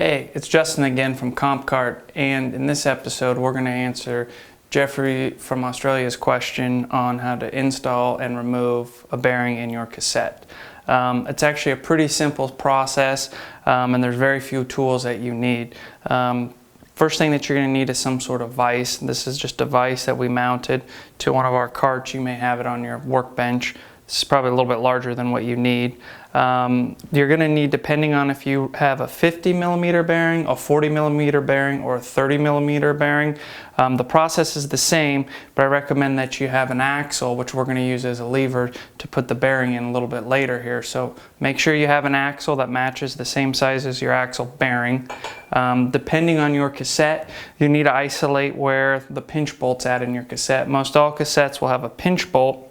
Hey, it's Justin again from CompCart, and in this episode we're going to answer Jeffrey from Australia's question on how to install and remove a bearing in your cassette. It's actually a pretty simple process, and there's very few tools that you need. First thing that you're going to need is some sort of vise. This is just a vise that we mounted to one of our carts. You may have it on your workbench. This is probably a little bit larger than what you need. You're going to need, depending on if you have a 50 millimeter bearing, a 40 millimeter bearing, or a 30 millimeter bearing. The process is the same, but I recommend that you have an axle, which we're going to use as a lever to put the bearing in a little bit later here. So make sure you have an axle that matches the same size as your axle bearing. Depending on your cassette, you need to isolate where the pinch bolt's at in your cassette. Most all cassettes will have a pinch bolt.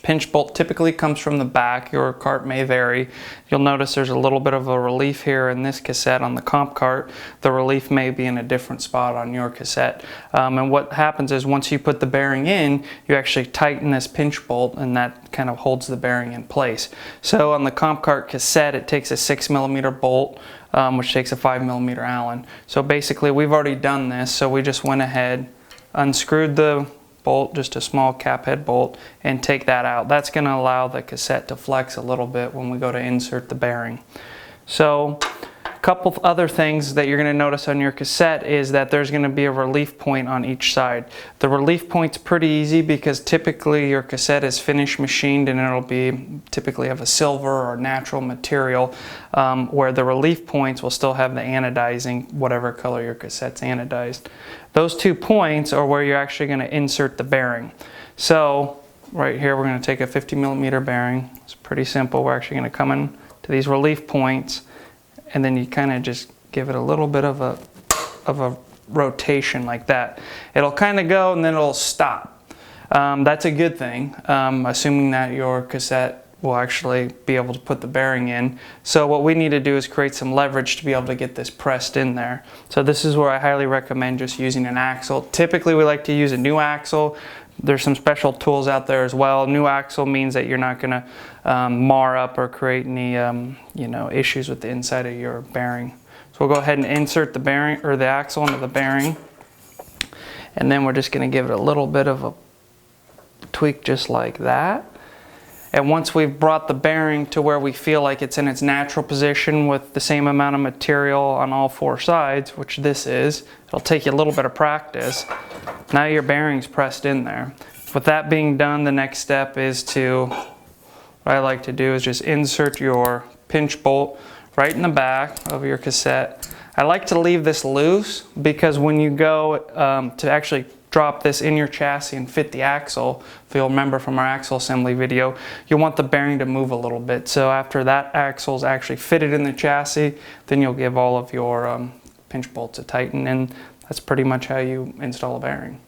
Pinch bolt typically comes from the back. Your cart may vary. You'll notice there's a little bit of a relief here in this cassette on the comp cart. The relief may be in a different spot on your cassette. And what happens is once you put the bearing in, you actually tighten this pinch bolt, and that kind of holds the bearing in place. So on the comp cart cassette, it takes a 6 millimeter bolt, which takes a 5 millimeter Allen. So basically we've already done this, so we just went ahead, unscrewed the bolt, just a small cap head bolt, and take that out. That's going to allow the cassette to flex a little bit when we go to insert the bearing. So a couple of other things that you're going to notice on your cassette is that there's going to be a relief point on each side. The relief point's pretty easy because typically your cassette is finish machined, and it'll be typically have a silver or natural material, where the relief points will still have the anodizing, whatever color your cassette's anodized. Those 2 points are where you're actually going to insert the bearing. So right here we're going to take a 50 millimeter bearing. It's pretty simple. We're actually going to come in to these relief points, and then you kind of just give it a little bit of a rotation like that. It'll kind of go and then it'll stop. That's a good thing, assuming that your cassette will actually be able to put the bearing in. So what we need to do is create some leverage to be able to get this pressed in there. So this is where I highly recommend just using an axle. Typically we like to use a new axle. There's some special tools out there as well. New axle means that you're not going to mar up or create any issues with the inside of your bearing. So we'll go ahead and insert the bearing or the axle into the bearing, and then we're just going to give it a little bit of a tweak just like that. And once we've brought the bearing to where we feel like it's in its natural position with the same amount of material on all 4 sides, which this is, it'll take you a little bit of practice. Now your bearing's pressed in there. With that being done, the next step is what I like to do is just insert your pinch bolt right in the back of your cassette. I like to leave this loose because when you go to actually drop this in your chassis and fit the axle, if you'll remember from our axle assembly video, you'll want the bearing to move a little bit. So after that axle's actually fitted in the chassis, then you'll give all of your pinch bolts a tighten, and that's pretty much how you install a bearing.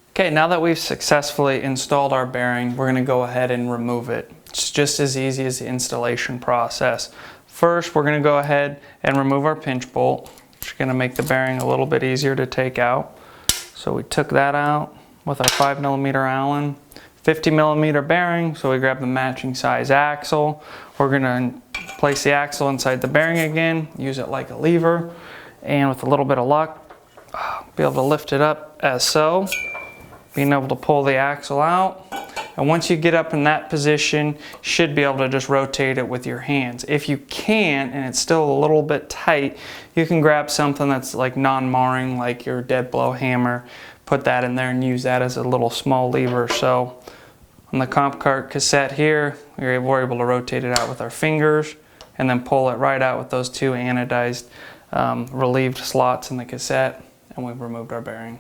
Okay, now that we've successfully installed our bearing, we're going to go ahead and remove it. It's just as easy as the installation process. First, we're going to go ahead and remove our pinch bolt, which is going to make the bearing a little bit easier to take out. So we took that out with our 5 millimeter Allen, 50 millimeter bearing, so we grab the matching size axle. We're going to place the axle inside the bearing again, use it like a lever, and with a little bit of luck, be able to lift it up as so, being able to pull the axle out. And once you get up in that position, you should be able to just rotate it with your hands. If you can't, and it's still a little bit tight, you can grab something that's like non-marring, like your dead blow hammer, put that in there and use that as a little small lever. So on the comp cart cassette here, we're able to rotate it out with our fingers and then pull it right out with those 2 anodized relieved slots in the cassette, and we've removed our bearing.